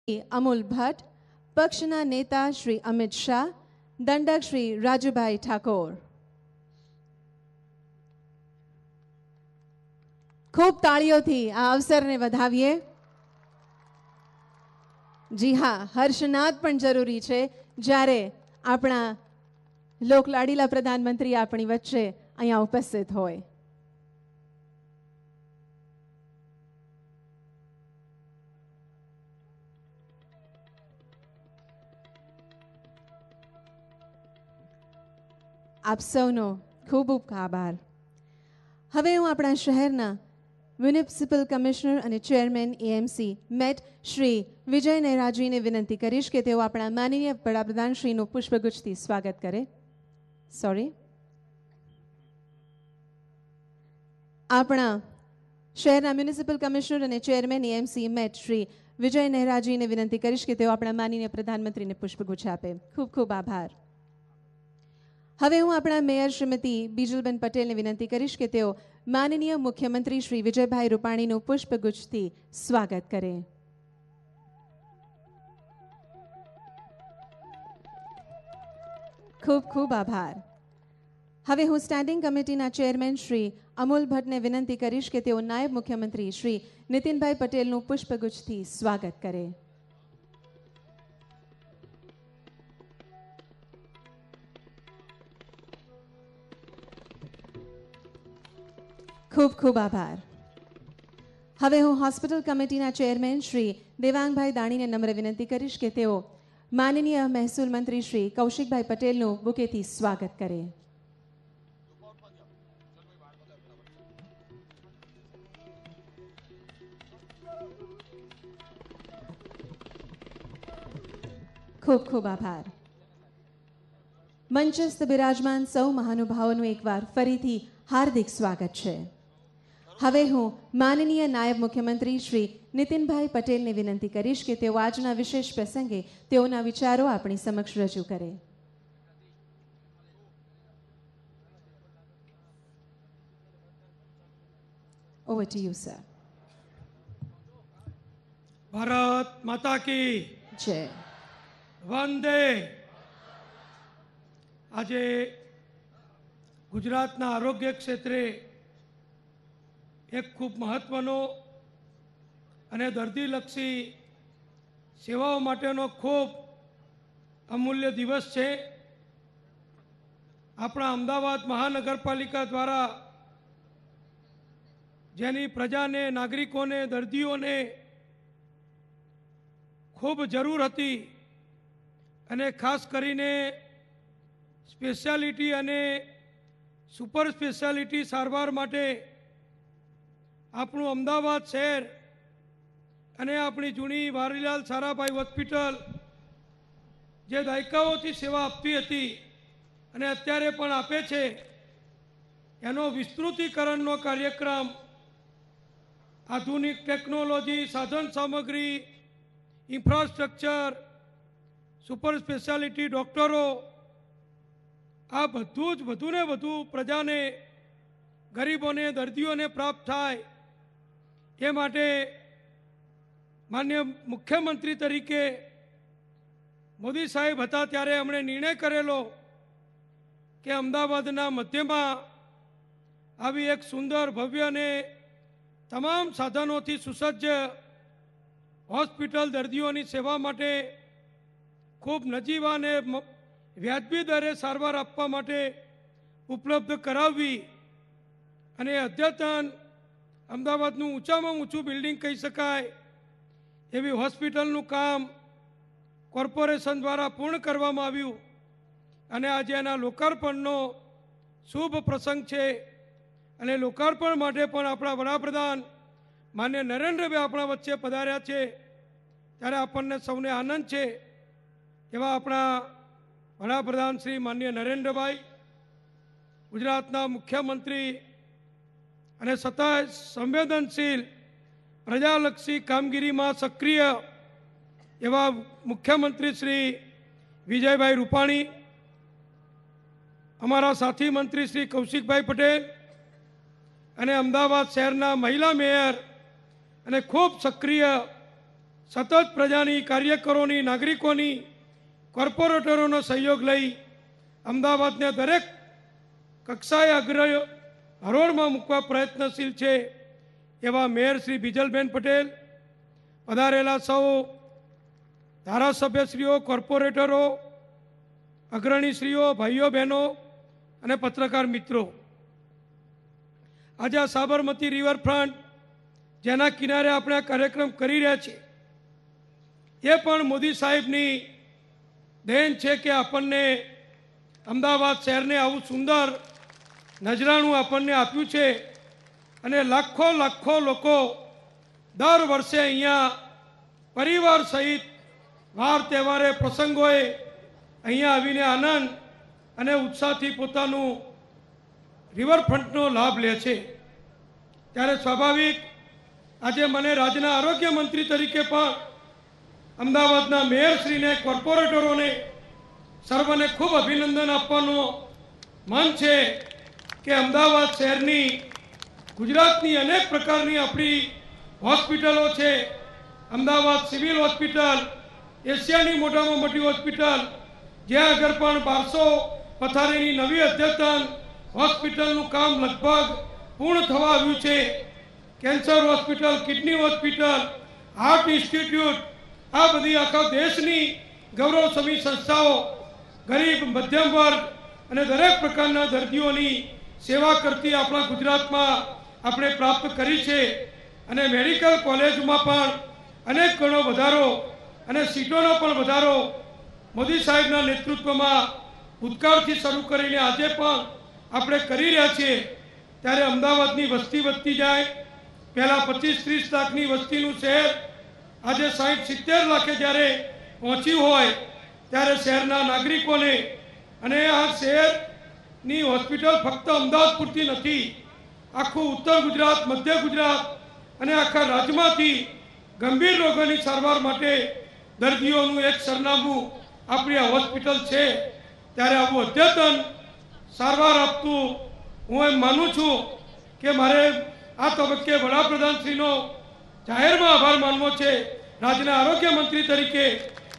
अमूल भट्ट, पक्षना नेता श्री अमित शाह, दंडक श्री राजूभाई ठाकोर। खूब ताळीओथी आ अवसरने वधावीए। जी हाँ, हर्षनाद पण जरूरी छे ज्यारे आपणा લોકલાડીલા પ્રધાનમંત્રી આપણી વચ્ચે અહીંયા ઉપસ્થિત હોય। આપ સૌનો ખૂબ ખૂબ આભાર। હવે હું આપણા શહેરના મ્યુનિસિપલ કમિશનર અને chairman AMC mat Shri Vijay નેહરાજીને વિનંતી કરીશ કે તેઓ આપણા માનનીય વડાપ્રધાન શ્રીનું પુષ્પગુચ્છથી સ્વાગત કરે। સોરી, આપણા શહેરના મ્યુનિસિપલ કમિશનર અને chairman AMC mat Shri Vijay નેહરાજીને વિનંતી કરીશ કે તેઓ આપણા માનનીય પ્રધાનમંત્રીને પુષ્પગુચ્છ આપે। ખૂબ ખૂબ આભાર। હવે હું આપણા મેયર શ્રીમતી બીજલબેન પટેલને વિનંતી કરીશ કે તેઓ માનનીય મુખ્યમંત્રી શ્રી વિજયભાઈ રૂપાણીનું પુષ્પગુચ્છથી સ્વાગત કરે। ખૂબ ખૂબ આભાર। હવે હું સ્ટેન્ડિંગ કમિટીના ચેરમેન શ્રી અમૂલ ભટ્ટને વિનંતી કરીશ કે તેઓ નાયબ મુખ્યમંત્રી શ્રી નીતિનભાઈ પટેલનું પુષ્પગુચ્છથી સ્વાગત કરે। ખૂબ ખૂબ આભાર। હવે હું હોસ્પિટલ કમિટીના ચેરમેન શ્રી દેવાંગભાઈ દાણીને નમ્ર વિનંતી કરીશ કે તેઓ માનનીય મહેસૂલ મંત્રી શ્રી કૌશિકભાઈ પટેલનું બુકેથી સ્વાગત કરે। ખૂબ ખૂબ આભાર। મંચસ્થ બિરાજમાન સૌ મહાનુભાવોનું એકવાર ફરીથી હાર્દિક સ્વાગત છે। હવે હું માનનીય નાયબ મુખ્યમંત્રી શ્રી નીતિનભાઈ પટેલને વિનંતી કરીશ કે તેઓ આજના વિશેષ પ્રસંગે તેઓના વિચારો આપણી સમક્ષ રજૂ કરે। Over to you, sir. Bharat માતા की જય। વંદે। આજે ગુજરાતના આરોગ્ય ક્ષેત્રે એક ખૂબ મહત્વનો અને દર્દીલક્ષી સેવાઓ માટેનો ખૂબ અમૂલ્ય દિવસ છે। આપણા અમદાવાદ મહાનગરપાલિકા દ્વારા જેની પ્રજાને, નાગરિકોને, દર્દીઓને ખૂબ જરૂર હતી અને ખાસ કરીને સ્પેશિયાલિટી અને સુપર સ્પેશિયાલિટી સારવાર માટે આપણું અમદાવાદ શહેર અને આપણી જૂની વારીલાલ સારાભાઈ હોસ્પિટલ જે દાયકાઓથી સેવા આપતી હતી અને અત્યારે પણ આપે છે, એનો વિસ્તૃતિકરણનો કાર્યક્રમ આધુનિક ટેકનોલોજી, સાધન સામગ્રી, ઇન્ફ્રાસ્ટ્રક્ચર, સુપર સ્પેશિયાલિટી ડૉક્ટરો, આ બધું જ વધુને વધુ પ્રજાને, ગરીબોને, દર્દીઓને પ્રાપ્ત થાય એ માટે માન્ય મુખ્યમંત્રી તરીકે મોદી સાહેબ હતા ત્યારે એમણે નિર્ણય કરેલો કે અમદાવાદના મધ્યમાં આવી એક સુંદર, ભવ્ય અને તમામ સાધનોથી સુસજ્જ હોસ્પિટલ દર્દીઓની સેવા માટે ખૂબ નજીવા અને વ્યાજબી દરે સારવાર આપવા માટે ઉપલબ્ધ કરાવવી અને અદ્યતન અમદાવાદનું ઊંચામાં ઊંચું બિલ્ડિંગ કહી શકાય એવી હોસ્પિટલનું કામ કોર્પોરેશન દ્વારા પૂર્ણ કરવામાં આવ્યું અને આજે એના લોકાર્પણનો શુભ પ્રસંગ છે। અને લોકાર્પણ માટે પણ આપણા વડાપ્રધાન માન્ય નરેન્દ્રભાઈ આપણા વચ્ચે પધાર્યા છે ત્યારે આપણને સૌને આનંદ છે। એવા આપણા વડાપ્રધાન શ્રી માન્ય નરેન્દ્રભાઈ, ગુજરાતના મુખ્યમંત્રી અને સતત સંવેદનશીલ પ્રજાલક્ષી કામગીરીમાં સક્રિય એવા મુખ્યમંત્રી શ્રી વિજયભાઈ રૂપાણી, અમારા સાથી મંત્રી શ્રી કૌશિકભાઈ પટેલ અને અમદાવાદ શહેરના મહિલા મેયર અને ખૂબ સક્રિય સતત પ્રજાની, કાર્યકરોની, નાગરિકોની, કોર્પોરેટરોનો સહયોગ લઈ અમદાવાદને દરેક કક્ષાએ હરોળમાં મૂકવા પ્રયત્નશીલ છે એવા મેયર શ્રી બિજલબેન પટેલ, પધારેલા સૌ ધારાસભ્યશ્રીઓ, કોર્પોરેટરો, અગ્રણીશ્રીઓ, ભાઈઓ બહેનો અને પત્રકાર મિત્રો, આજે આ સાબરમતી રિવરફ્રન્ટ જેના કિનારે આપણે આ કાર્યક્રમ કરી રહ્યા છીએ એ પણ મોદી સાહેબની દેન છે કે આપણને અમદાવાદ શહેરને આવું સુંદર નજરાણું આપણને આપ્યું છે અને લાખો લાખો લોકો દર વર્ષે અહીંયા પરિવાર સહિત વાર તહેવારે પ્રસંગોએ અહીંયા આવીને આનંદ અને ઉત્સાહથી પોતાનું રિવરફ્રન્ટનો લાભ લે છે। ત્યારે સ્વાભાવિક આજે મને રાજ્યના આરોગ્ય મંત્રી તરીકે પણ અમદાવાદના મેયરશ્રીને, કોર્પોરેટરોને સર્વને ખૂબ અભિનંદન આપવાનો મન છે કે અમદાવાદ શહેરની, ગુજરાતની અનેક પ્રકારની આપણી હોસ્પિટલો છે। અમદાવાદ સિવિલ હોસ્પિટલ એશિયાની મોટામાં મોટી હોસ્પિટલ, જ્યાં આગળ પણ 1200 પથારીની નવી અદ્યતન હોસ્પિટલનું કામ લગભગ પૂર્ણ થવા આવ્યું છે। Cancer hospital, kidney hospital, heart institute, આ બધી આખા દેશની ગૌરવસમી સંસ્થાઓ ગરીબ, મધ્યમ વર્ગ અને દરેક પ્રકારના દર્દીઓની સેવા કરતી આપણા ગુજરાતમાં આપણે પ્રાપ્ત કરી છે। અને મેડિકલ કોલેજમાં પણ અનેક ગણો વધારો અને સીટોનો પણ વધારો મોદી સાહેબના નેતૃત્વમાં ભૂતકાળથી શરૂ કરીને આજે પણ આપણે કરી રહ્યા છીએ। ત્યારે અમદાવાદની વસ્તી વધતી જાય, પહેલાં 25-30 લાખની વસ્તીનું શહેર આજે 60-70 લાખે જ્યારે પહોંચ્યું હોય ત્યારે શહેરના નાગરિકોને, અને આ શહેરની હોસ્પિટલ ફક્ત અમદાવાદ પૂરતી નથી, આખું ઉત્તર ગુજરાત, મધ્ય ગુજરાત અને આખા રાજ્યમાંથી ગંભીર રોગોની સારવાર માટે દર્દીઓનું એક સરનામું આપણી આ હોસ્પિટલ છે। ત્યારે આવું અદ્યતન સારવાર આપતું હું એમ માનું છું કે મારે આ તબક્કે વડાપ્રધાનશ્રીનો જાહેરમાં આભાર માનવો છે રાજ્યના આરોગ્ય મંત્રી તરીકે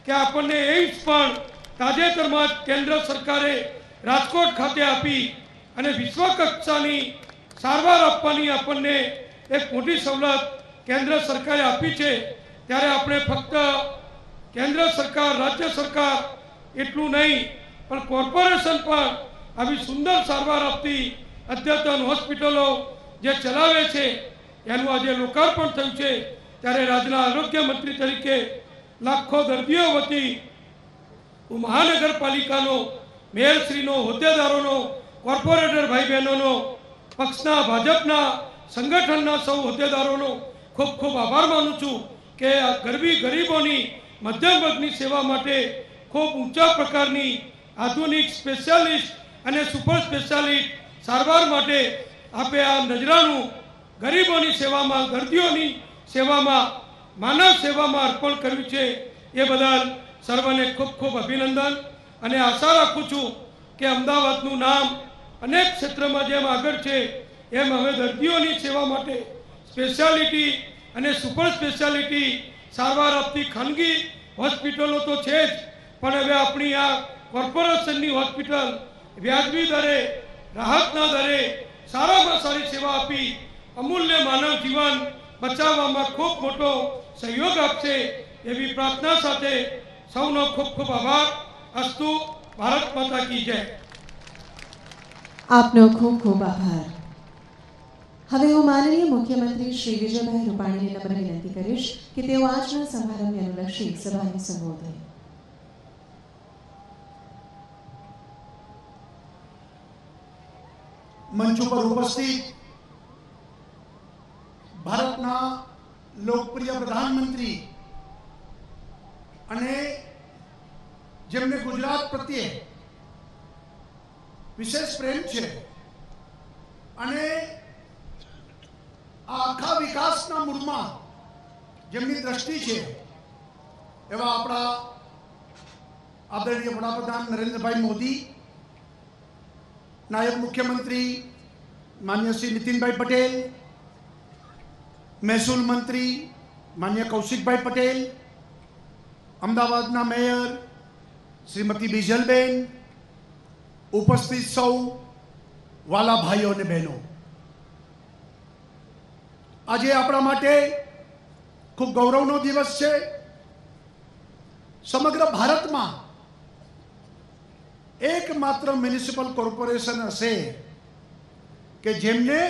કે આપણને એઇમ્સ પણ તાજેતરમાં જ કેન્દ્ર સરકારે રાજકોટ ખાતે આપી અને વિશ્વ કક્ષાની સારવાર આપવાની આપણને એક મોટી સવલત કેન્દ્ર સરકારે આપી છે। ત્યારે આપણે ફક્ત કેન્દ્ર સરકાર, રાજ્ય સરકાર એટલું નહીં પણ કોર્પોરેશન પણ આવી સુંદર સારવાર આપતી અદ્યતન હોસ્પિટલો જે ચલાવે છે એનું આજે લોકાર્પણ થયું છે। ત્યારે રાજ્યના આરોગ્ય મંત્રી તરીકે લાખો દર્દીઓ વતી હું મહાનગરપાલિકાનો, મેયરશ્રીનો, હોદ્દેદારોનો, કોર્પોરેટર ભાઈ બહેનોનો, પક્ષના, ભાજપના, સંગઠનના સૌ હોદ્દેદારોનો ખૂબ ખૂબ આભાર માનું છું કે આ ગરીબોની, મધ્યમ વર્ગની સેવા માટે ખૂબ ઊંચા પ્રકારની આધુનિક સ્પેશિયાલિસ્ટ અને સુપર સ્પેશિયાલિસ્ટ સારવાર માટે આપે આ નજરાણું ગરીબોની સેવામાં, દર્દીઓની સેવામાં, માનવ સેવામાં અર્પણ કર્યું છે। એ બદલ સર્વને ખૂબ ખૂબ અભિનંદન અને આશા રાખું છું કે અમદાવાદનું નામ અનેક ક્ષેત્રમાં જેમ આગળ છે એમ હવે દર્દીઓની સેવા માટે સ્પેશિયાલિટી અને સુપર સ્પેશિયાલિટી સારવાર આપતી ખાનગી હોસ્પિટલો તો છે જ, પણ હવે આપણી આ કોર્પોરેશનની હોસ્પિટલ વ્યાજબી દરે, રાહતના દરે સારામાં સારી સેવા આપી અમૂલ્ય માનવ જીવન બચાવવામાં ખૂબ મોટો સહયોગ આપશે એવી પ્રાર્થના સાથે સૌનો ખૂબ ખૂબ આભાર। અસ્તુ। ભારત માતા કી જય। આપનો ખૂબ ખૂબ આભાર। હવે હું માનનીય મુખ્યમંત્રી શ્રી વિજયભાઈ રૂપાણીને નમ્ર વિનંતી કરીશ કે તેઓ આજના સમારંભને અનુલક્ષી સભાને સંબોધે। મંચ ઉપર ઉપસ્થિત ભારતના લોકપ્રિય પ્રધાનમંત્રી અને જેમને ગુજરાત પ્રત્યે વિશેષ પ્રેમ છે અને આ આખા વિકાસના મૂળમાં જેમની દ્રષ્ટિ છે એવા આપણા આદરણીય વડાપ્રધાન નરેન્દ્રભાઈ મોદી, નાયબ મુખ્યમંત્રી માન્ય શ્રી નીતિનભાઈ પટેલ, મહેસૂલ મંત્રી માન્ય કૌશિકભાઈ પટેલ, અમદાવાદના મેયર શ્રીમતી બીજલબેન, ઉપસ્થિત સૌ વાલા ભાઈઓ અને બહેનો, આજે આપણા માટે ખૂબ ગૌરવનો દિવસ છે. સમગ્ર ભારતમાં એકમાત્ર મ્યુનિસિપલ કોર્પોરેશન હશે કે જેમને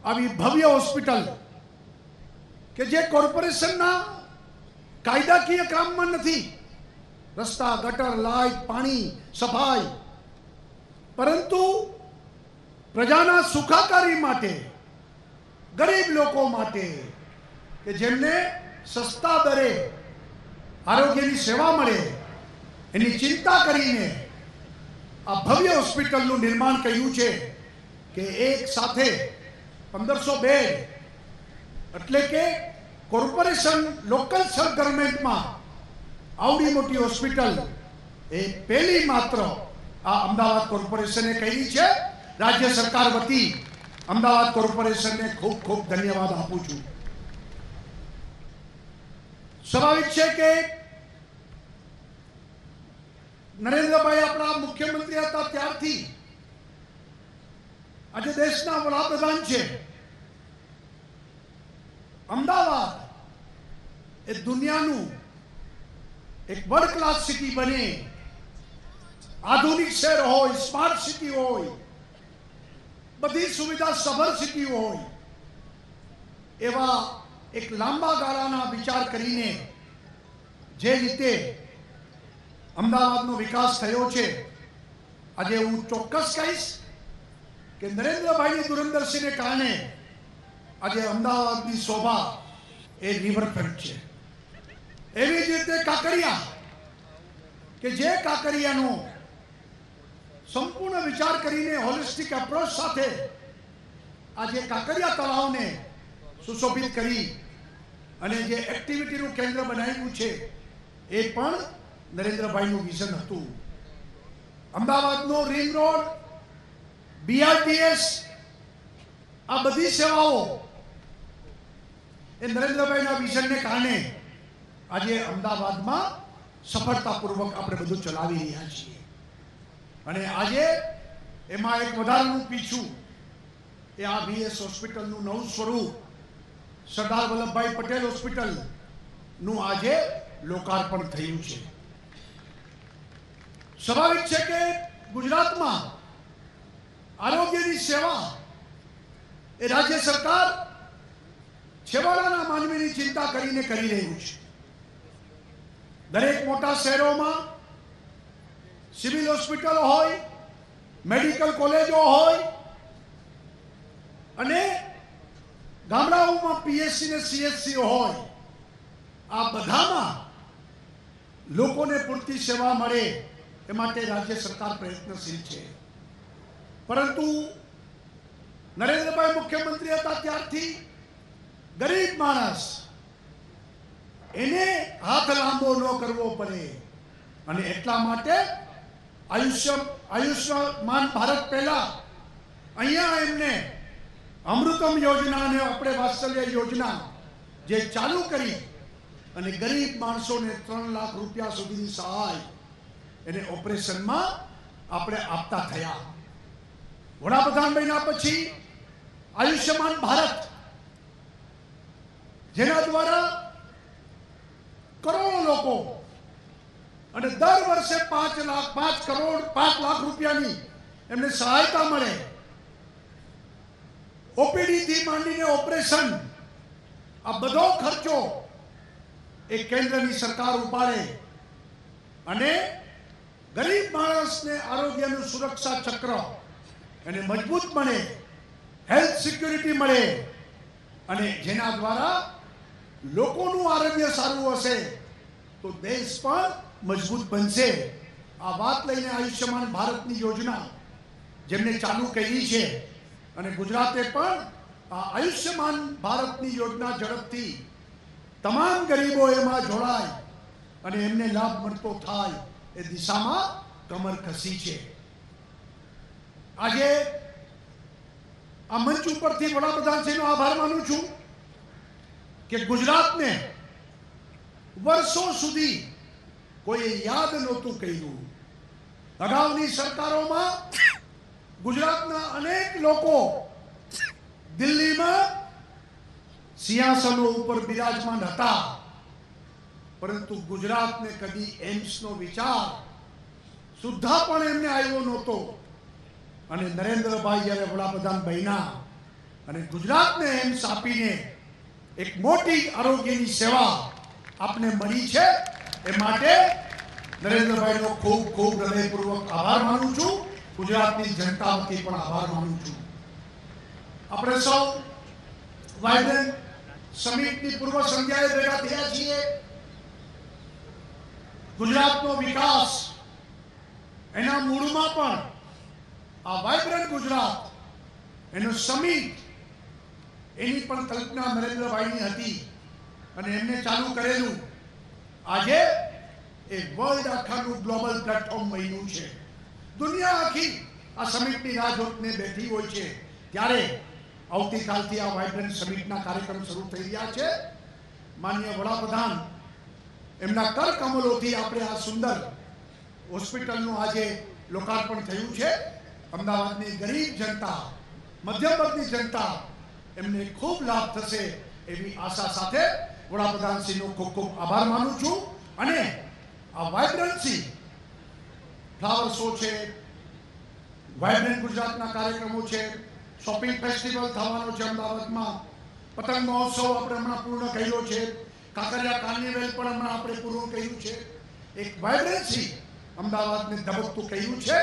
આવી ભવ્ય હોસ્પિટલ કે જે કોર્પોરેશનના કાયદાકીય કામમાં નથી, રસ્તા, ગટર, લાઇટ, પાણી, સફાઈ, પરંતુ પ્રજાના સુખાકારી માટે, ગરીબ લોકો માટે કે જેમને સસ્તા દરે આરોગ્યની સેવા મળે એની ચિંતા કરીને આ ભવ્ય હોસ્પિટલનું નિર્માણ કર્યું છે કે એક સાથે 1500 બેડ, એટલે કે કોર્પોરેશન લોકલ સબ ગવર્મેન્ટમાં આવડી મોટી હોસ્પિટલ એ પહેલી માત્ર આ અમદાવાદ કોર્પોરેશને કરી છે. રાજ્ય સરકાર વતી અમદાવાદ કોર્પોરેશનને ખૂબ ખૂબ ધન્યવાદ આપું છું. સ્વાભાવિક છે કે નરેન્દ્રભાઈ આપણા મુખ્યમંત્રી હતા ત્યારથી આજે દેશના વડાપ્રધાન છે. અમદાવાદ એ દુનિયાનું એક વર્લ્ડ ક્લાસ સિટી બને, આધુનિક શહેર હોય, સ્માર્ટ સિટી હોય, બધી સુવિધા સભર સિટી હોય, એવા એક લાંબા ગાળાના વિચાર કરીને જે રીતે અમદાવાદનો વિકાસ થયો છે, આજે હું ચોક્કસ કહીશ કે નરેન્દ્રભાઈની દૂરંદર્શીને કારણે આજે અમદાવાદની શોભા એ રિવરફ્રન્ટ છે. એવી જ રીતે કાંકરિયા, કે જે કાંકરિયાનો સંપૂર્ણ વિચાર કરીને હોલિસ્ટિક એપ્રોચ સાથે આજે કાંકરિયા તળાવને સુશોભિત કરી અને જે એક્ટિવિટીનું કેન્દ્ર બનાવ્યું છે એ પણ નરેન્દ્રભાઈનું વિઝન હતું. અમદાવાદનો રિંગ રોડ, BRTS, આ બધી સેવાઓ એ નરેન્દ્રભાઈના વિઝનને કારણે આજે અમદાવાદમાં સફળતાપૂર્વક આપણે બધું ચલાવી રહ્યા છીએ. અને આજે એમાં એક વધારાનું પીછું એ આ VS હોસ્પિટલનું નવું સ્વરૂપ સરદાર વલ્લભભાઈ પટેલ હોસ્પિટલનું આજે લોકાર્પણ થયું છે. સ્વાભાવિક છે કે ગુજરાતમાં આરોગ્યની સેવા એ રાજ્ય સરકાર છેવાડાના માનવીની ચિંતા કરીને કરી રહ્યું છે. દરેક મોટા શહેરોમાં સિવિલ હોસ્પિટલ હોય, મેડિકલ કોલેજો હોય અને ગામડાઓમાં PSC ને CHC હોય, આ બધામાં લોકોને પૂરતી સેવા મળે એ માટે રાજ્ય સરકાર પ્રયત્નશીલ છે. પરંતુ નરેન્દ્રભાઈ મુખ્યમંત્રી હતા ત્યારથી ગરીબ માણસ એને હાથ લાંબો ન કરવો પડે અને એટલા માટે આયુષ્યમાન ભારત પહેલા અહીંયા એમને અમૃતમ યોજના અને આપણે વાત્સલ્ય યોજના જે ચાલુ કરી અને ગરીબ માણસોને 3 લાખ રૂપિયા સુધીની સહાય એને ઓપરેશનમાં આપણે આપતા થયા. વડાપ્રધાન બન્યા પછી આયુષ્યમાન ભારત, જેના દ્વારા કરોડો લોકો અને દર વર્ષે 5 લાખ રૂપિયાની એમને સહાયતા મળે. OPD થી માંડીને ઓપરેશન, આ બધો ખર્ચો એ કેન્દ્રની સરકાર ઉપાડે અને ગરીબ માણસને આરોગ્યનું સુરક્ષા ચક્ર એને મજબૂત બને, હેલ્થ સિક્યુરિટી મળે અને જેના દ્વારા લોકોનું આરોગ્ય સારું હશે તો દેશ પણ મજબૂત બનશે. આ વાત લઈને આયુષ્યમાન ભારતની યોજના જેમને ચાલુ કરી છે અને ગુજરાતે પણ આ આયુષ્યમાન ભારતની યોજના ઝડપથી તમામ ગરીબો એમાં જોડાય અને એમને લાભ મળતો થાય એ દિશામાં કમર કસી છે. આજે આ મંચ ઉપરથી વડાપ્રધાનશ્રીનો આભાર માનું છું કે ગુજરાતને વર્ષો સુધી કોઈએ યાદ નહોતું કર્યું. અગાઉની સરકારોમાં ગુજરાતના અનેક લોકો દિલ્હીમાં સિંહાસનો ઉપર બિરાજમાન હતા, પરંતુ ગુજરાતને કદી એમ્સનો વિચાર સુદ્ધા પણ એમને આવ્યો નહોતો. અને નરેન્દ્રભાઈ જ્યારે વડાપ્રધાન બન્યા અને ગુજરાતને એમ્સ આપીને એક મોટી આરોગ્યની સેવા આપને મળી છે, એ માટે નરેન્દ્રભાઈનો ખૂબ ખૂબ હૃદયપૂર્વક આભાર માનું છું. ગુજરાતની જનતા વતી પણ આભાર માનું છું. આપણે સૌ વાઇબ્રન્ટ સમિટની પૂર્વ સંધ્યાએ ભેગા થયા છીએ. ગુજરાતનો વિકાસ એના મૂળમાં પણ આ વાઇબ્રન્ટ ગુજરાત એનો સમિટ એની પણ કલ્પના નરેન્દ્રભાઈની હતી અને એમને ચાલુ કરેલું. આજે એ વર્લ્ડ આખાનું ગ્લોબલ પ્લેટફોર્મ બન્યું છે. દુનિયા આખી આ સમિટની રાહ જોઈને બેઠી હોય છે. ત્યારે આવતીકાલથી આ વાઇબ્રન્ટ સમિટના કાર્યક્રમ શરૂ થઈ રહ્યા છે. માનનીય વડાપ્રધાન એમના કર કમલોથી આપણે આ સુંદર હોસ્પિટલનું આજે લોકાર્પણ થયું છે. અમદાવાદની ગરીબ જનતા, મધ્યમ વર્ગની જનતા એમને ખૂબ લાભ થશે એવી આશા સાથે વડાપ્રધાનશ્રીનો ખૂબ ખૂબ આભાર માનું છું. અને આ વાઇબ્રન્સી ફ્લાવર શો છે, વાઇબ્રન્ટ ગુજરાતના કાર્યક્રમો છે, શોપિંગ ફેસ્ટિવલ થવાનો છે અમદાવાદમાં, પતંગ મહોત્સવ આપણે હમણાં પૂર્ણ કર્યો છે, કાંકરિયા કાર્નિવલ પણ હમણાં આપણે પૂરું કર્યું છે. એક વાઇબ્રન્સી અમદાવાદને ધબકતું કર્યું છે.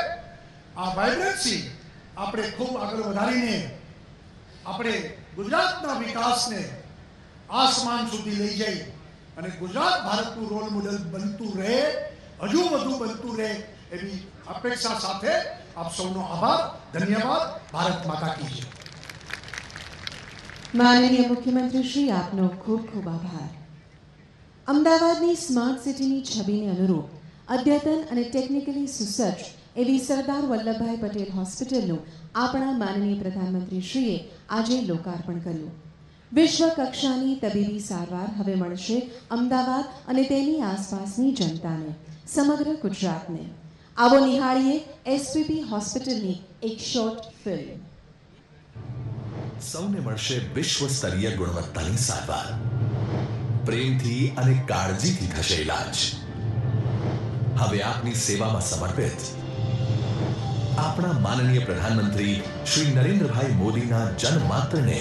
આ વાઇબ્રન્સી આપણે ખૂબ આગળ વધારીને આપણે ગુજરાતના વિકાસને આસમાન સુધી લઈ જઈ અને ગુજરાત ભારતનું રોલ મોડેલ બનતું રહે, હજુ વધુ બનતું રહે એવી અપેક્ષા સાથે આપ સૌનો આભાર. ધન્યવાદ. ભારત માતા કી જય. માનનીય મુખ્યમંત્રી શ્રી, આપનો ખૂબ ખૂબ આભાર. અમદાવાદની સ્માર્ટ સિટીની છબીને અનુરૂપ અદ્યતન અને ટેકનિકલી સુસજ્જ એવી સરદાર વલ્લભભાઈ પટેલ હોસ્પિટલનું આપણા માનનીય પ્રધાનમંત્રી શ્રીએ આજે લોકાર્પણ કર્યું. વિશ્વ કક્ષાની તબીબી સારવાર હવે મળશે અમદાવાદ અને તેની આસપાસની જનતાને, સમગ્ર ગુજરાતને. આવો નિહાળીએ એસપીપી હોસ્પિટલની એક શોર્ટ ફિલ્મ. સૌને મળશે વિશ્વ સ્તરીય ગુણવત્તાની સારવાર. પ્રેમથી અને કાળજીથી થશે ઇલાજ. હવે આપની સેવામાં સમર્પિત આપણા માનનીય પ્રધાનમંત્રી શ્રી નરેન્દ્રભાઈ મોદીના જન્મમાત્રને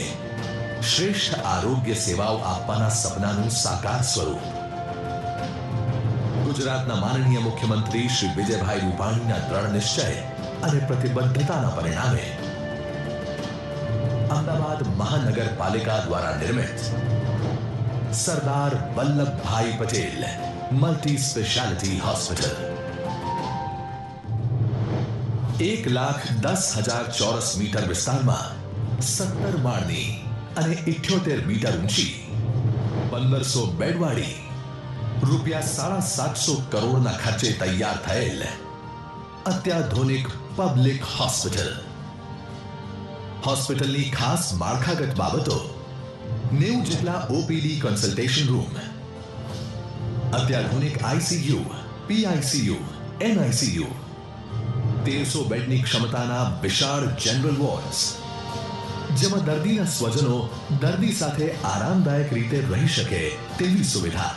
શ્રેષ્ઠ આરોગ્ય સેવાઓ આપવાના સપનાનું સાકાર સ્વરૂપ. ગુજરાતના માનનીય મુખ્યમંત્રી શ્રી વિજયભાઈ રૂપાણીના દ્રઢ નિશ્ચય અને પ્રતિબદ્ધતાના પરિણામે અમદાવાદ મહાનગરપાલિકા દ્વારા નિર્મિત Sardar Vallabhbhai Patel multi speciality hospital 1,10,000 ચોરસ મીટર વિસ્તારમાં 17 માળની અને 78 મીટર ઊંચી 1500 બેડવાળી ₹750 કરોડના ખર્ચે તૈયાર થયેલ અત્યાધુનિક પબ્લિક હોસ્પિટલ. હોસ્પિટલની ખાસ માળખાગત બાબતો: 90 જેટલા ઓપીડી કન્સલ્ટેશન રૂમ, અત્યાધુનિક આઈસીયુ, પીઆઈસીયુ, એનઆઈસીયુ, 1300 બેડની ક્ષમતાના વિશાળ જનરલ વોર્ડ્સ, જેમાં દર્દીના સ્વજનો દર્દી સાથે આરામદાયક રીતે રહી શકે તેવી સુવિધા,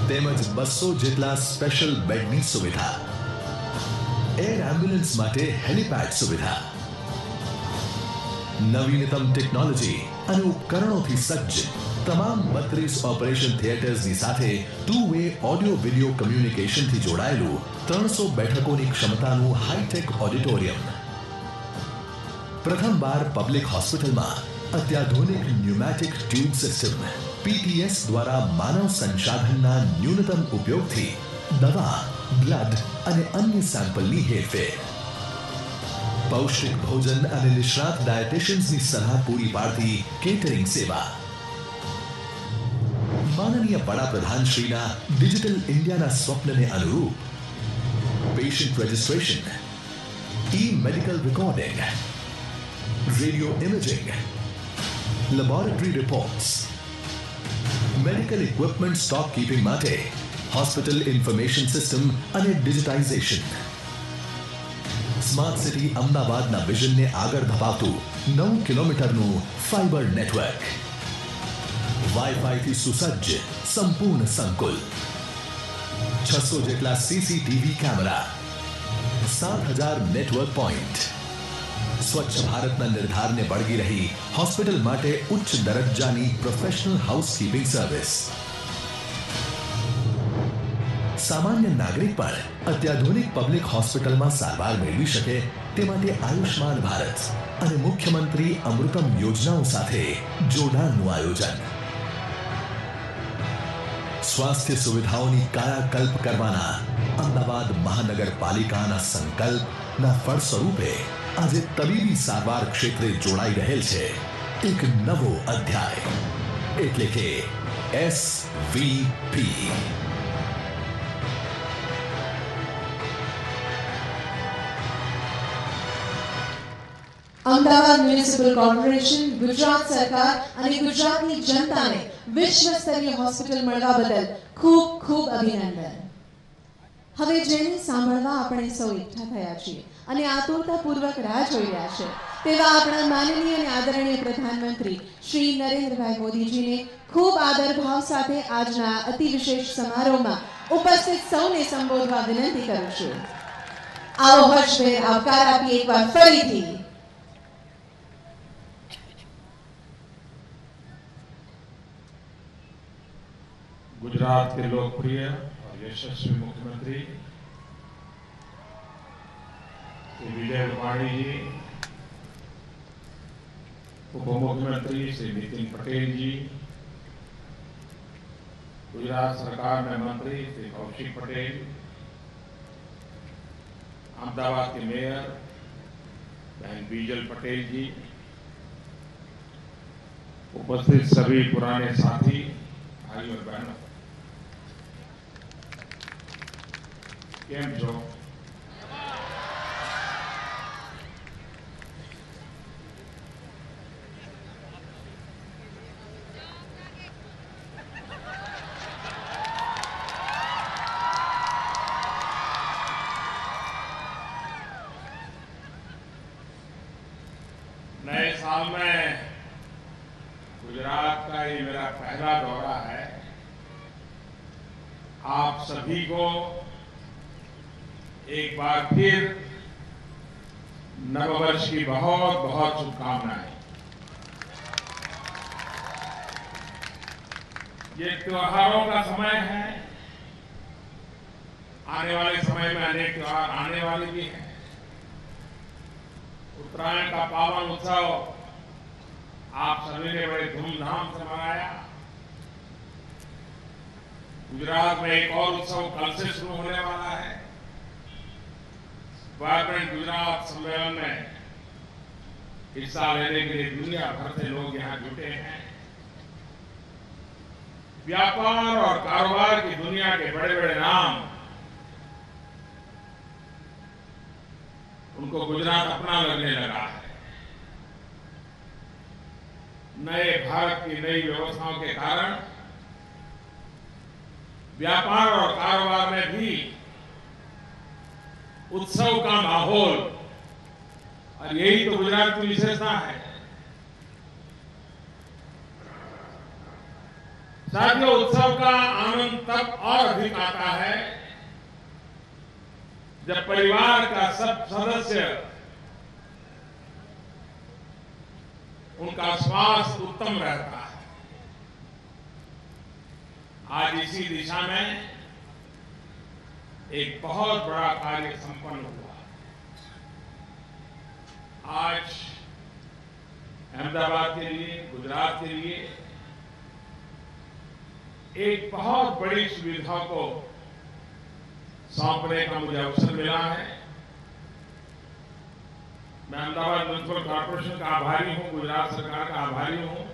તેમજ 200 જેટલા સ્પેશિયલ બેડની સુવિધા, એર એમ્બ્યુલન્સ માટે હેલિપેડ સુવિધા, નવીનતમ ટેકનોલોજી અને ઉપકરણોથી સજ્જ તમામ 32 ઓપરેશન થિયેટર્સની સાથે 2-વે ઓડિયો વિડિયો કમ્યુનિકેશનથી જોડાયેલું 300 બેઠકોની ક્ષમતાનું હાઈટેક ઓડિટોરિયમ. પ્રથમવાર પબ્લિક હોસ્પિટલમાં અત્યાધુનિક ન્યુમેટિક ટ્યુબ સિસ્ટમ પીટીએસ દ્વારા માનવ સંસાધનના ન્યૂનતમ ઉપયોગથી દવા, બ્લડ અને અન્ય સેમ્પલની હેરફેર, પૌષ્ટિક ભોજન અને નિષ્ણાત ડાયટિશિયન્સની સલાહ પૂરી પાડતી કેટરિંગ સેવા, માનનીય વડાપ્રધાન શ્રીના ડિજિટલ ઇન્ડિયાના સ્વપ્નને અનુરૂપ patient registration, e medical recording, radio imaging, laboratory reports, medical equipment stock keeping માટે હોસ્પિટલ ઇન્ફોર્મેશન સિસ્ટમ અને ડિજિટાઇઝેશન. સ્માર્ટ સિટી અમદાવાદના વિઝનને આગળ ધપાવતું 9 કિલોમીટરનું ફાઇબર નેટવર્ક. વાઈફાઈથી સુસજ્જ સંપૂર્ણ સંકુલ. 600 જેટલા સીસીટીવી કેમેરા, 7,000 નેટવર્ક પોઈન્ટ. સ્વચ્છ ભારતના નિર્ધારને વળગી રહી હોસ્પિટલ માટે ઉચ્ચ દરજ્જાની પ્રોફેશનલ હાઉસકીપિંગ સર્વિસ. સામાન્ય નાગરિક પણ અત્યાધુનિક પબ્લિક હોસ્પિટલમાં સારવાર મેળવી શકે તે માટે આયુષ્માન ભારત અને મુખ્યમંત્રી અમૃતમ યોજનાઓ સાથે જોડાણનું આયોજન. સ્વાસ્થ્ય સુવિધાઓની કાયાકલ્પ કરવાના અમદાવાદ મહાનગરપાલિકાના સંકલ્પના ફળ સ્વરૂપે આજે તબીબી સારવાર ક્ષેત્રે જોડાઈ રહેલ છે એક નવો અધ્યાય, એટલે કે SVP. Ahmedabad municipal corporation, Gujarat સરકાર અને ગુજરાતની જનતાને વિશ્વ સ્તરીય હોસ્પિટલ મળવા બદલ ખૂબ ખૂબ અભિનંદન. હવે જેને સાંભળવા આપણે સૌ એકઠા થયા છીએ અને આતુરતાપૂર્વક રાહ જોઈ રહ્યા છે તેવા આપણા માનનીય અને આદરણીય પ્રધાનમંત્રી શ્રી નરેન્દ્રભાઈ મોદીજીને ખૂબ આદરભાવ સાથે આજના અતિ વિશેષ સમારોહમાં ઉપસ્થિત સૌને સંબોધવા વિનંતી કરું છું. આવો હર્ષભેર આવકાર આપીએ એકવાર ફરીથી. गुजरात के लोकप्रिय और यशस्वी मुख्यमंत्री श्री विजय रूपाणी जी, उप मुख्यमंत्री श्री नितिन पटेल जी, गुजरात सरकार में मंत्री श्री कौशिक पटेल, अहमदाबाद के मेयर बहन बीजल पटेल जी, उपस्थित सभी पुराने साथी भाई और बहनों, કેમ છો? नए साल में गुजरात का ये मेरा पहला दौरा है. आप सभी को एक बार फिर नववर्ष की बहुत बहुत शुभकामनाएं. ये त्योहारों का समय है. आने वाले समय में अनेक त्योहार आने वाले भी हैं. उत्तरायण का पावन उत्सव आप सभी ने बड़े धूमधाम से मनाया. गुजरात में एक और उत्सव कल से शुरू होने वाला है. वाइब्रेंट गुजरात सम्मेलन में हिस्सा लेने के लिए दुनिया भर से लोग यहाँ जुटे हैं. व्यापार और कारोबार की दुनिया के बड़े बड़े नाम, उनको गुजरात अपना लगने लगा है. नए भारत की नई व्यवस्थाओं के कारण व्यापार और कारोबार में भी उत्सव का माहौल, और यही तो गुजरात की विशेषता है. साथियों, उत्सव का आनंद तब और अधिक आता है जब परिवार का सब सदस्य उनका स्वास्थ्य उत्तम रहता है. आज इसी दिशा में एक बहुत बड़ा कार्य संपन्न हुआ. आज अहमदाबाद के लिए, गुजरात के लिए एक बहुत बड़ी सुविधा को सौंपने का मुझे अवसर मिला है. मैं अहमदाबाद म्युनिसिपल कॉर्पोरेशन का आभारी हूं, गुजरात सरकार का आभारी हूं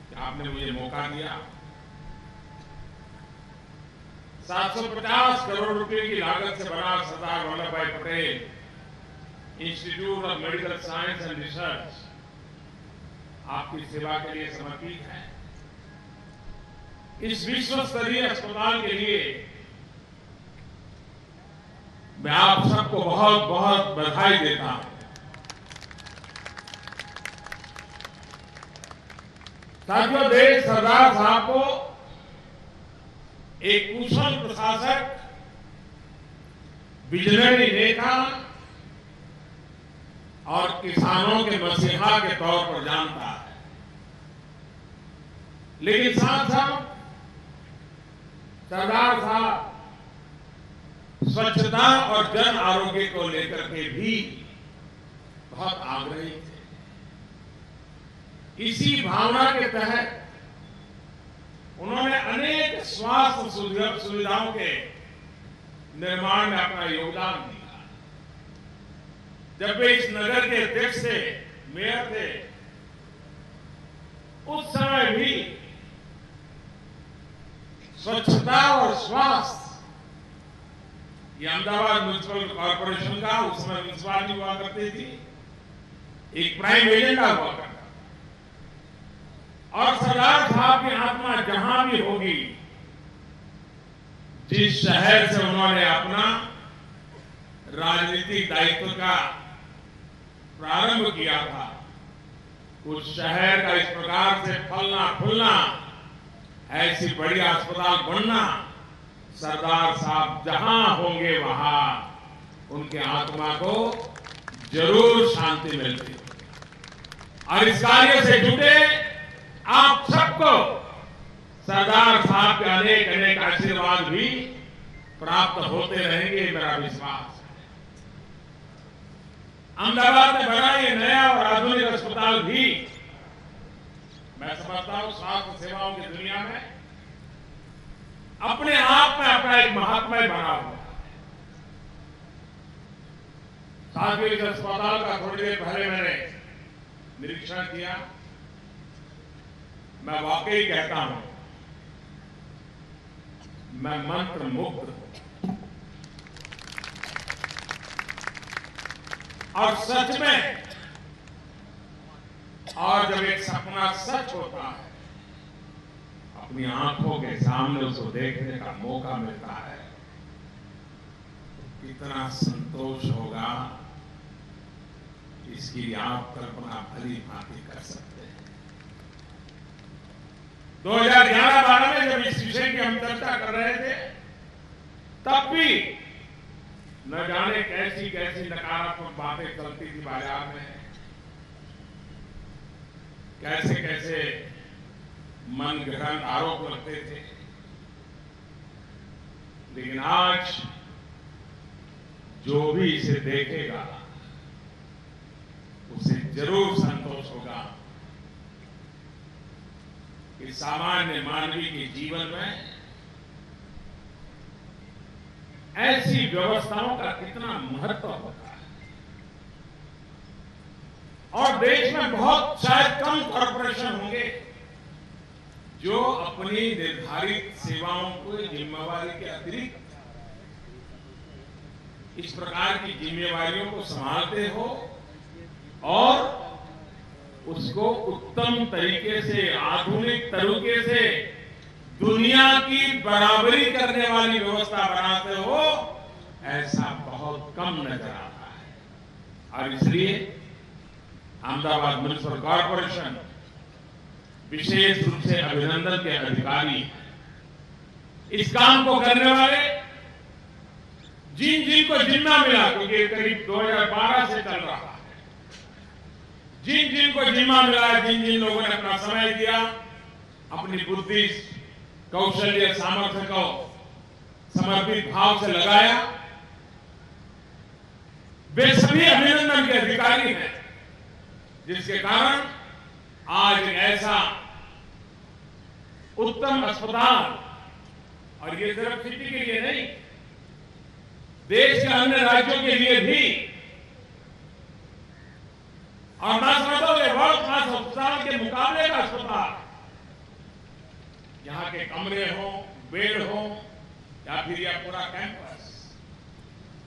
कि आपने मुझे मौका दिया. 750 करोड़ रुपए की लागत से बना सरदार वल्लभ भाई Patel institute of medical science and research आपकी सेवा के लिए समर्पित है. इस विश्व स्तरीय अस्पताल के लिए मैं आप सबको बहुत बहुत बधाई देता हूं। साथियों, देश सरदार साहब को एक कुशल प्रशासक, विजनरी नेता और किसानों के मसीहा के तौर पर जानता है। लेकिन साथ साथ सरदार साहब स्वच्छता और जन आरोग्य को लेकर के भी बहुत आग्रही थे। इसी भावना के तहत उन्होंने अनेक स्वास्थ्य सुविधाओं के निर्माण में अपना योगदान दिया। जब वे इस नगर के अध्यक्ष थे, मेयर थे, उस समय भी स्वच्छता और स्वास्थ्य ये अहमदाबाद म्युनिसिपल कॉर्पोरेशन का, उस समय म्युनिसिपालिटी हुआ करती थी, एक प्राइम एजेंडा हुआ करता। और सरदार साहब की आत्मा जहां भी होगी, जिस शहर से उन्होंने अपना राजनीतिक दायित्व का प्रारंभ किया था, उस शहर का इस प्रकार से फलना फूलना, ऐसी बड़ी अस्पताल बनना, सरदार साहब जहां होंगे वहां उनके आत्मा को जरूर शांति मिलती। और इस कार्य से जुटे आप सबको सरदार साहब के अनेक अनेक आशीर्वाद भी प्राप्त होते रहेंगे, मेरा विश्वास है। अहमदाबाद में बना ये नया और आधुनिक अस्पताल भी, मैं समझता हूं, स्वास्थ्य सेवाओं की दुनिया में अपने आप में अपना एक महात्मा बना हुआ है। साथियों, इस अस्पताल का थोड़ी देर पहले मैंने निरीक्षण किया। मैं वाकई कहता हूं, मैं मंत्र मुग्ध हूं। और सच में, और जब एक सपना सच होता है, अपनी आंखों के सामने उसको देखने का मौका मिलता है, तो कितना संतोष होगा, इसकी आप कल्पना भली भांति कर सकते हैं। 2011-12 में जब इस विषय की हम चर्चा कर रहे थे, तब भी न जाने कैसी कैसी नकारात्मक बातें चलती थी बाजार में, कैसे कैसे मन गहन आरोप लगते थे। लेकिन आज जो भी इसे देखेगा उसे जरूर संतोष होगा कि सामान्य मानवीय के जीवन में ऐसी व्यवस्थाओं का कितना महत्व होता है। और देश में बहुत शायद कम कॉर्पोरेशन होंगे जो अपनी निर्धारित सेवाओं को जिम्मेवारी के अतिरिक्त इस प्रकार की जिम्मेवारियों को संभालते हो और उसको उत्तम तरीके से, आधुनिक तरीके से दुनिया की बराबरी करने वाली व्यवस्था बनाते हो, ऐसा बहुत कम नजर आता है। और इसलिए अहमदाबाद म्युनिसिपल कॉर्पोरेशन विशेष रूप से अभिनंदन के अधिकारी हैं। इस काम को करने वाले जिन जिन को जिम्मा मिला, क्योंकि करीब 2012 से चल रहा है, जिन जिन को जिम्मा मिला, जिन जिन लोगों ने अपना समय दिया, अपनी बुद्धि, कौशल्य, सामर्थ्य को समर्पित भाव से लगाया, वे सभी अभिनंदन के अधिकारी हैं। जिसके कारण आज ऐसा उत्तम अस्पताल, और ये सिर्फ सिटी के लिए नहीं, देश के अन्य राज्यों के लिए भी, और मैं समझता हूं वर्ल्ड क्लास अस्पताल के मुकाबले का अस्पताल, यहां के कमरे हो, बेड हो, या फिर यह पूरा कैंपस,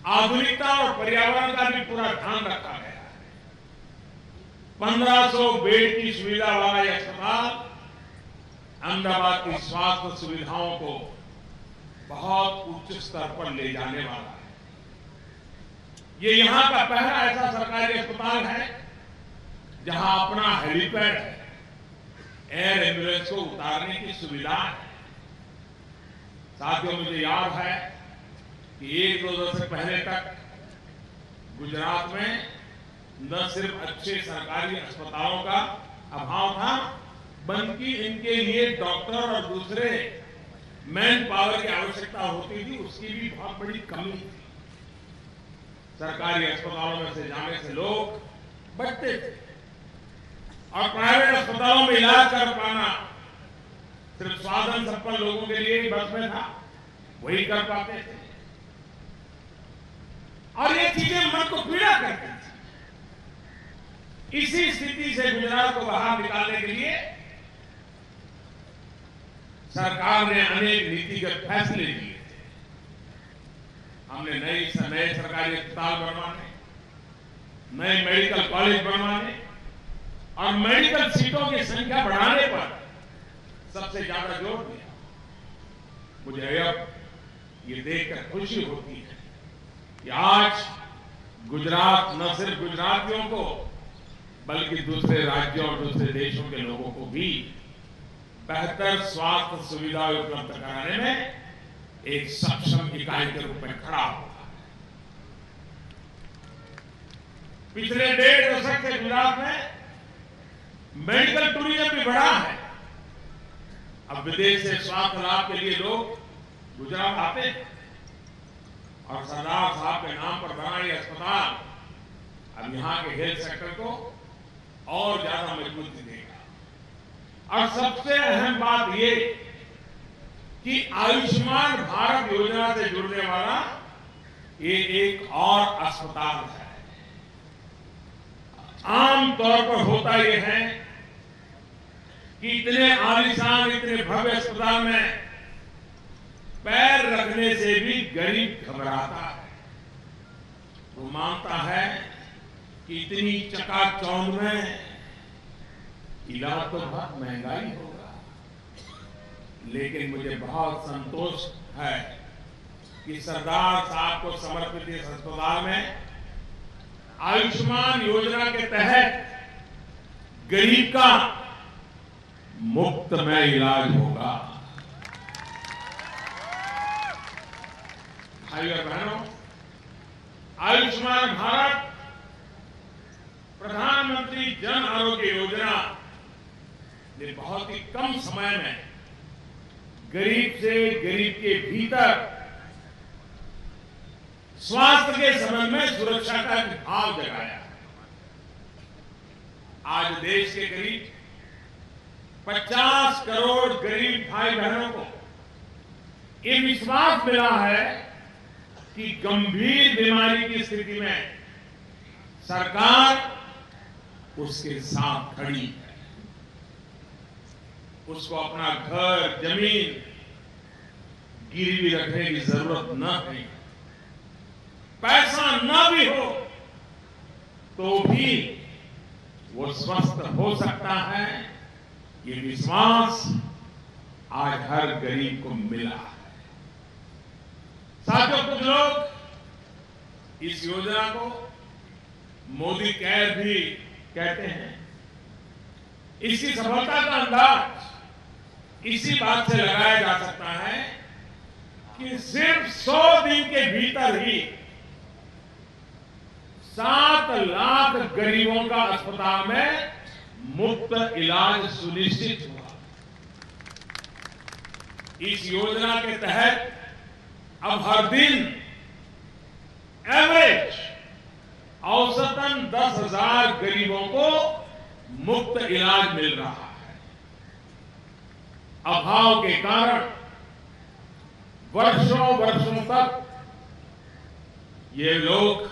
आधुनिकता और पर्यावरण का भी पूरा ध्यान रखा गया है। 1500 बेड की सुविधा वाला यह अस्पताल अहमदाबाद की स्वास्थ्य सुविधाओं को बहुत उच्च स्तर पर ले जाने वाला है। ये यहां का पहला ऐसा सरकारी अस्पताल है जहां अपना हेलीपैड है, एयर एम्बुलेंस को उतारने की सुविधा है। साथियों, मुझे याद है कि 1-2 दशक पहले तक गुजरात में न सिर्फ अच्छे सरकारी अस्पतालों का अभाव था, बल्कि इनके लिए डॉक्टर और दूसरे मैन पावर की आवश्यकता होती थी, उसकी भी बहुत बड़ी कमी थी। सरकारी अस्पतालों में से जाने से लोग बचते थे और प्राइवेट अस्पतालों में इलाज कर पाना सिर्फ साधन संपन्न लोगों के लिए ही बस में था, वही कर पाते थे। और ये चीजें मन को पीड़ा करती थी। इसी स्थिति से गुजरात को बाहर निकालने के लिए सरकार ने अनेक नीतिगत फैसले लिए थे। हमने नए सरकारी अस्पताल बनवाने, नए मेडिकल कॉलेज बनवाने और मेडिकल सीटों की संख्या बढ़ाने पर सबसे ज्यादा जोर दिया। मुझे अब ये देखकर खुशी होती है कि आज गुजरात न सिर्फ गुजरातियों को बल्कि दूसरे राज्यों और दूसरे देशों के लोगों को भी बेहतर स्वास्थ्य सुविधा उपलब्ध कराने में एक सक्षम इकाई के रूप में खड़ा हुआ। पिछले 1.5 दशक से गुजरात में मेडिकल टूरिज्म भी बढ़ा है। अब विदेश से स्वास्थ्य लाभ के लिए लोग गुजरात आते हैं और सरदार साहब के नाम पर बना ये अस्पताल अब यहां के हेल्थ सेक्टर को और ज्यादा मजबूती देगा। और सबसे अहम बात ये कि आयुष्मान भारत योजना से जुड़ने वाला ये एक और अस्पताल है। आम तौर पर होता यह है कि इतने आलीशान, इतने भव्य अस्पताल में पैर रखने से भी गरीब घबराता है। वो मानता है कि इतनी चकाचौंध में इलाज तो बहुत महंगाई होगा, लेकिन मुझे बहुत संतोष है कि सरदार साहब को समर्पित इस अस्पताल में आयुष्मान योजना के तहत गरीब का मुफ्त में इलाज होगा। भाइयों और बहनों, आयुष्मान भारत प्रधानमंत्री जन आरोग्य योजना ने बहुत ही कम समय में गरीब से गरीब के भीतर स्वास्थ्य के संबंध में सुरक्षा का भाव जगाया। आज देश के करीब 50 करोड़ गरीब भाई बहनों को ये विश्वास मिला है कि गंभीर बीमारी की स्थिति में सरकार उसके साथ खड़ी है। उसको अपना घर, जमीन गिरवी रखने की जरूरत न है। पैसा न भी हो तो भी वो स्वस्थ हो सकता है, ये विश्वास आज हर गरीब को मिला है। साथियों, कुछ लोग इस योजना को मोदी केयर भी कहते हैं। इसकी सफलता का अंदाज इसी बात से लगाया जा सकता है कि सिर्फ 100 दिन के भीतर ही 7 लाख गरीबों का अस्पताल में मुफ्त इलाज सुनिश्चित हुआ। इस योजना के तहत अब हर दिन एवरेज औसतन 10,000 गरीबों को मुफ्त इलाज मिल रहा है। अभाव के कारण वर्षों तक ये लोग,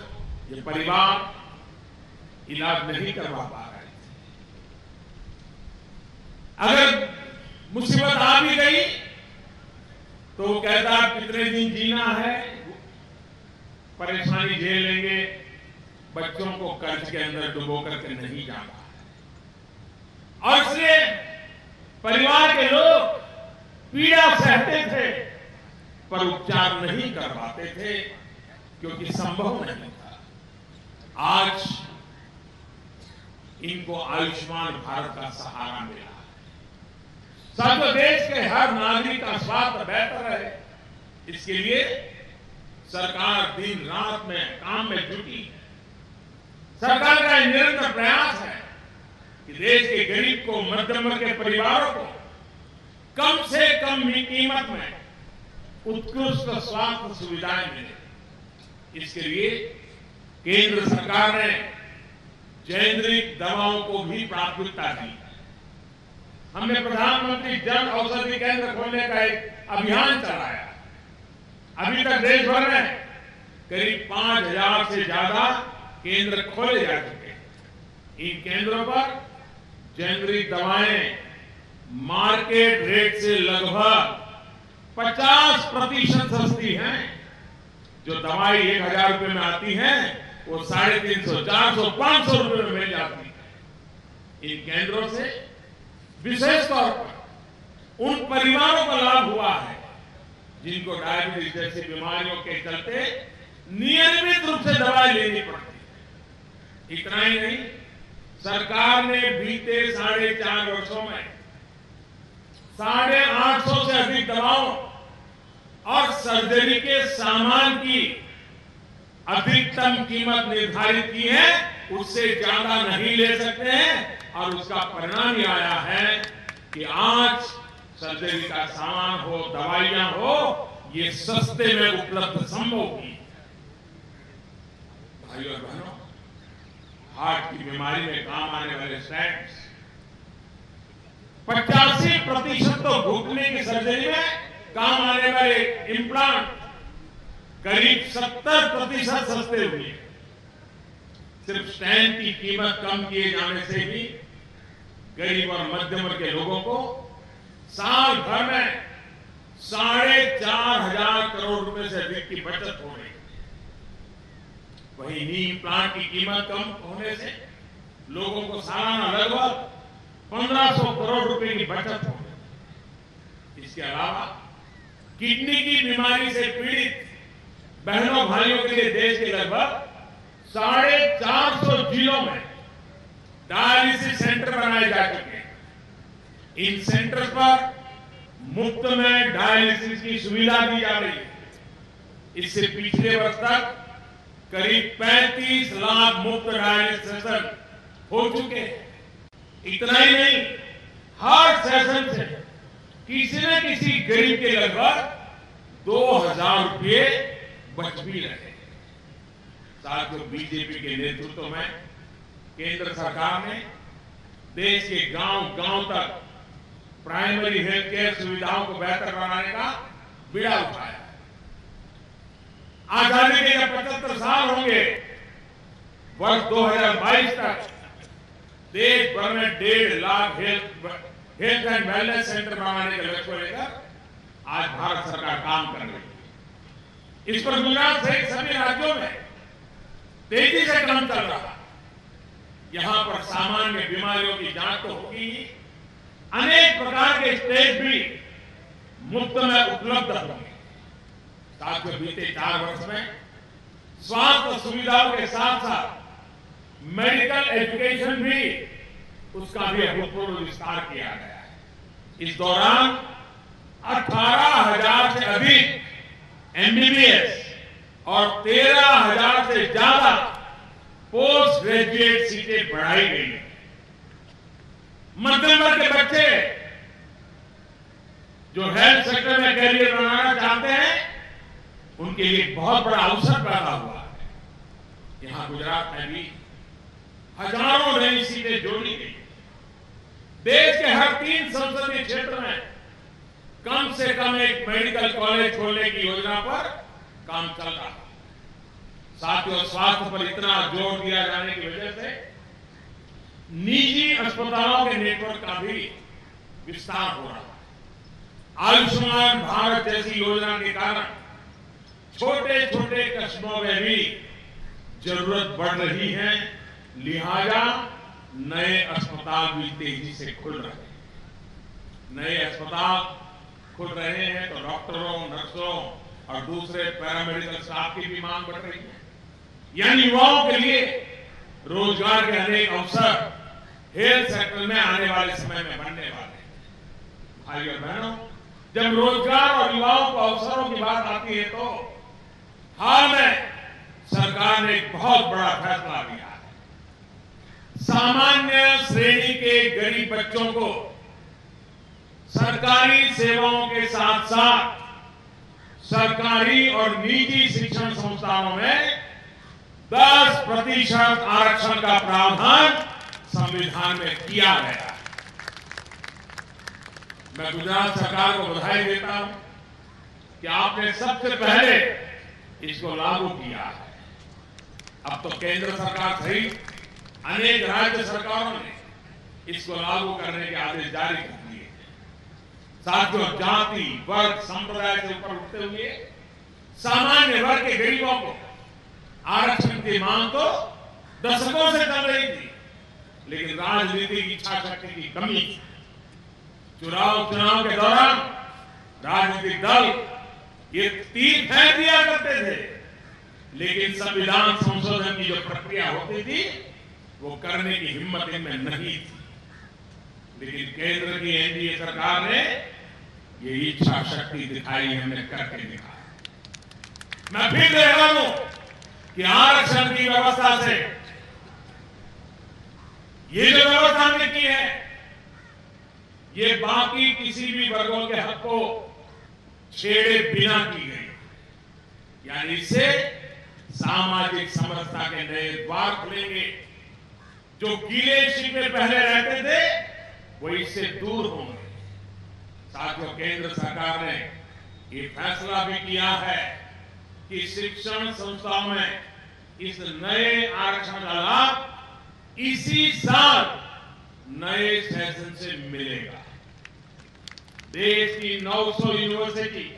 ये परिवार इलाज नहीं करवा पा रहे थे। अगर मुसीबत आ भी गई तो वो कहता कितने दिन जीना है, परेशानी झेल लेंगे, बच्चों को कर्ज के अंदर डुबो करके नहीं जाना। और इसलिए परिवार के लोग पीड़ा सहते थे पर उपचार नहीं कर पाते थे क्योंकि संभव नहीं था। आज इनको आयुष्मान भारत का सहारा मिला। साथ देश के हर नागरिक का स्वास्थ्य बेहतर रहे, इसके लिए सरकार दिन रात में काम में जुटी है। सरकार का निरंतर प्रयास है कि देश के गरीब को, मध्यम वर्ग के परिवारों को कम से कम कीमत में उत्कृष्ट स्वास्थ्य सुविधाएं मिले। इसके लिए केंद्र सरकार ने जेनेरिक दवाओं को भी प्राथमिकता दी। हमने प्रधानमंत्री जन औषधि केंद्र खोलने का एक अभियान चलाया। अभी तक देश भर में करीब 5,000 से ज्यादा केंद्र खोले जा चुके हैं। इन केंद्रों पर जेनेरिक दवाएं मार्केट रेट से लगभग 50% सस्ती हैं। जो दवाई 1,000 रुपए में आती है वो 350, 400, 500 रुपए में मिल जाती है। इन केंद्रों से विशेष तौर पर उन परिवारों को लाभ हुआ है जिनको डायबिटीज जैसी बीमारियों के चलते नियमित रूप से दवाई लेनी पड़ती। इतना ही नहीं, सरकार ने बीते 4.5 वर्षों में 850 से अधिक दवाओं और सर्जरी के सामान की अधिकतम कीमत निर्धारित की है। उससे ज्यादा नहीं ले सकते हैं और उसका परिणाम ये आया है कि आज सर्जरी का सामान हो, दवाइयां हो, ये सस्ते में उपलब्ध संभव हुई। भाइयों और बहनों, हार्ट की बीमारी में काम आने वाले स्टेंट्स 85% तो घुटने की सर्जरी में काम आने वाले इम्प्लांट करीब 70% सस्ते हुए। सिर्फ स्टेंट की कीमत कम किए जाने से भी गरीब और मध्यम वर्ग के लोगों को साल भर में 4,500 करोड़ रुपए से अधिक की बचत हो रही। वहीं नी इम्प्लांट की कीमत कम होने से लोगों को सालाना लगभग 1,500 करोड़ रुपए की बचत हो रही। इसके अलावा किडनी की बीमारी से पीड़ित बहनों भाइयों के लिए देश के लगभग 450 जिलों में डायलिसिस सेंटर बनाए जा चुके हैं। इन सेंटर पर मुफ्त में डायलिसिस की सुविधा दी जा रही है। इससे पिछले वर्ष तक करीब 35 लाख मुफ्त डायलिसिस सेशन हो चुके हैं। इतना ही नहीं, हर सेशन से किसी न किसी गरीब के लगभग 2,000 रुपये बच भी रहे। साथियों, बीजेपी के नेतृत्व में केंद्र सरकार ने देश के गांव-गांव तक प्राइमरी हेल्थ केयर सुविधाओं को बेहतर बनाने का बीड़ा उठाया। आजादी के जब 75 साल होंगे, वर्ष 2022 तक देश भर में 1.5 lakh health and wellness centre बनाने के लक्ष्य को लेकर आज भारत सरकार काम कर रही है। इस पर गुजरात सहित सभी राज्यों में तेजी से काम चल रहा है। यहां पर सामान्य बीमारियों की जांच तो होगी ही, अनेक प्रकार के टेस्ट भी मुफ्त में उपलब्ध होंगे। साथियों, बीते 4 वर्ष में स्वास्थ्य सुविधाओं के साथ साथ मेडिकल एजुकेशन भी, उसका भी अभूतपूर्व विस्तार किया गया है। इस दौरान 18,000 से अधिक एमबीबीएस और 13,000 से ज्यादा पोस्ट ग्रेजुएट सीटें बढ़ाई गई हैं। मध्यम वर्ग के बच्चे जो हेल्थ सेक्टर में करियर बनाना चाहते हैं, उनके लिए बहुत बड़ा अवसर पैदा हुआ है। यहां गुजरात में भी हजारों नई सीटें जोड़ी गई। देश के हर 3 संसदीय क्षेत्र में कम से कम एक मेडिकल कॉलेज खोलने की योजना पर काम चल रहा है। साथियों, स्वास्थ्य पर इतना जोर दिया जाने की वजह से निजी अस्पतालों के नेटवर्क का भी विस्तार हो रहा है। आयुष्मान भारत जैसी योजना के कारण छोटे छोटे कस्बों में भी जरूरत बढ़ रही है, लिहाजा नए अस्पताल भी तेजी से खुल रहे हैं। नए अस्पताल खुल रहे हैं तो डॉक्टरों, नर्सों और दूसरे पैरामेडिकल स्टाफ की भी मांग बढ़ रही है। यानी युवाओं के लिए रोजगार के अनेक अवसर हेल्थ सेक्टर में आने वाले समय में बनने वाले हैं। भाई और बहनों, जब रोजगार और युवाओं को अवसरों की बात आती है तो हाल में सरकार ने एक बहुत बड़ा फैसला लिया है। सामान्य श्रेणी के गरीब बच्चों को सरकारी सेवाओं के साथ साथ सरकारी और निजी शिक्षण संस्थानों में 10% आरक्षण का प्रावधान संविधान में किया गया है। मैं गुजरात सरकार को बधाई देता हूं कि आपने सबसे पहले इसको लागू किया है। अब तो केंद्र सरकार सहित अनेक राज्य सरकारों ने इसको लागू करने के आदेश जारी कर दिए हैं। साथियों, जाति, वर्ग, संप्रदाय से ऊपर उठते हुए सामान्य वर्ग के गरीबों को आरक्षण की मांग तो दशकों से चल रही थी, लेकिन राजनीतिक इच्छा शक्ति की कमी, चुनाव के दौरान राजनीतिक दल ये तीर फेंक दिया करते थे, लेकिन संविधान संशोधन की जो प्रक्रिया होती थी वो करने की हिम्मत इनमें नहीं थी। लेकिन केंद्र की एनडीए सरकार ने ये इच्छा शक्ति दिखाई, हमने करके दिखाया। मैं फिर कह रहा हूं कि आरक्षण की व्यवस्था से ये जो व्यवस्था हमने की है ये बाकी किसी भी वर्गों के हक को छेड़े बिना की गई। यानी इससे सामाजिक समरसता के नए द्वार खुलेंगे। जो गीले शिकवे पहले रहते थे वो इससे दूर होंगे। साथियों, केंद्र सरकार ने ये फैसला भी किया है कि शिक्षण संस्थाओं में इस नए आरक्षण का लाभ इसी साल नए सेशन से मिलेगा। देश की 900 यूनिवर्सिटी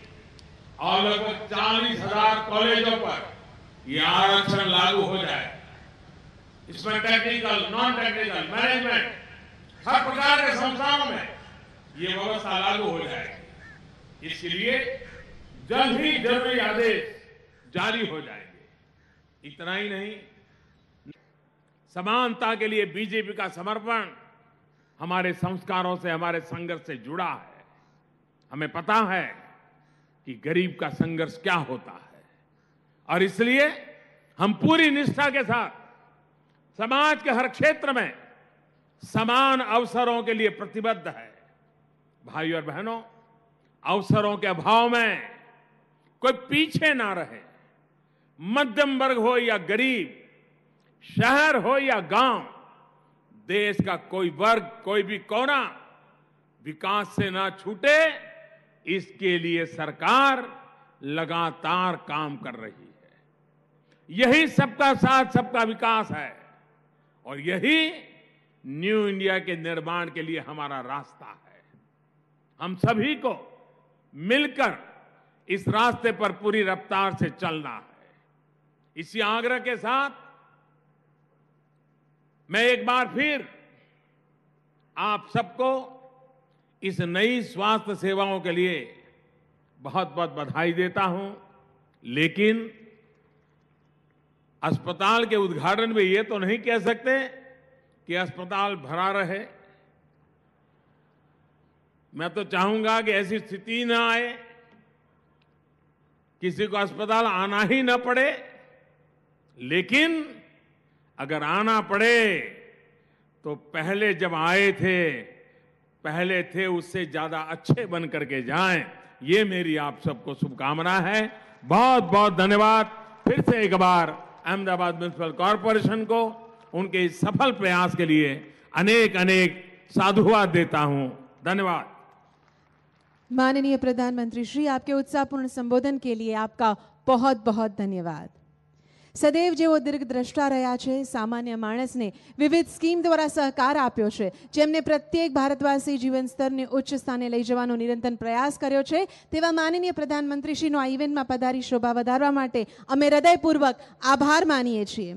और लगभग 40,000 कॉलेजों पर यह आरक्षण लागू हो जाए। इसमें टेक्निकल, नॉन टेक्निकल, मैनेजमेंट हर प्रकार के संस्थानों में यह व्यवस्था लागू हो जाएगी। इसके लिए जल्द ही जरूरी आदेश जारी हो जाएंगे। इतना ही नहीं, समानता के लिए बीजेपी का समर्पण हमारे संस्कारों से, हमारे संघर्ष से जुड़ा है। हमें पता है कि गरीब का संघर्ष क्या होता है और इसलिए हम पूरी निष्ठा के साथ समाज के हर क्षेत्र में समान अवसरों के लिए प्रतिबद्ध है। भाई और बहनों, अवसरों के अभाव में कोई पीछे ना रहे। मध्यम वर्ग हो या गरीब, शहर हो या गांव, देश का कोई वर्ग, कोई भी कोना विकास से ना छूटे, इसके लिए सरकार लगातार काम कर रही है। यही सबका साथ, सबका विकास है और यही न्यू इंडिया के निर्माण के लिए हमारा रास्ता है। हम सभी को मिलकर इस रास्ते पर पूरी रफ्तार से चलना है। इसी आग्रह के साथ मैं एक बार फिर आप सबको इस नई स्वास्थ्य सेवाओं के लिए बहुत बहुत बधाई देता हूं। लेकिन अस्पताल के उद्घाटन में ये तो नहीं कह सकते कि अस्पताल भरा रहे। मैं तो चाहूंगा कि ऐसी स्थिति ना आए, किसी को अस्पताल आना ही ना पड़े। लेकिन अगर आना पड़े तो पहले जब आए थे, पहले थे उससे ज्यादा अच्छे बन करके जाएं। ये मेरी आप सबको शुभकामना है। बहुत बहुत धन्यवाद फिर से एक बार अहमदाबाद म्युनिसिपल कॉरपोरेशन को उनके इस सफल प्रयास के लिए अनेक अनेक साधुवाद देता हूं। धन्यवाद। माननीय प्रधानमंत्री श्री, आपके उत्साहपूर्ण संबोधन के लिए आपका बहुत बहुत धन्यवाद। સદૈવ જેવો દીર્ઘદ્રષ્ટા રહ્યા છે, સામાન્ય માણસને વિવિધ સ્કીમ દ્વારા સહકાર આપ્યો છે, જેમને પ્રત્યેક ભારતવાસી જીવન સ્તરને ઉચ્ચ સ્થાને લઈ જવાનો નિરંતર પ્રયાસ કર્યો છે, તેવા માનનીય પ્રધાનમંત્રીશ્રીનો આ ઇવેન્ટમાં પધારી શોભા વધારવા માટે અમે હૃદયપૂર્વક આભાર માનીએ છીએ।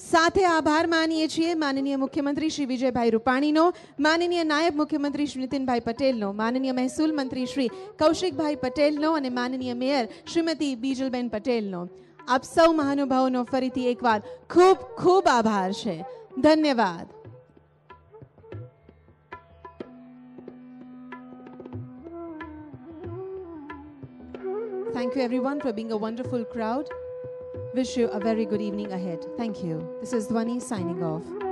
સાથે આભાર માનીએ છીએ માનનીય મુખ્યમંત્રી શ્રી વિજયભાઈ રૂપાણીનો, માનનીય નાયબ મુખ્યમંત્રી શ્રી નીતિનભાઈ પટેલનો, માનનીય મહેસૂલ મંત્રી શ્રી કૌશિકભાઈ પટેલનો અને માનનીય મેયર શ્રીમતી બીજલબેન પટેલનો. આપ સૌ મહાનુભાવોનો ફરીથી એકવાર ખૂબ ખૂબ આભાર છે. ધન્યવાદ. Thank you everyone for being a wonderful crowd. Wish you a very good evening ahead. Thank you. This is Dhwani signing off.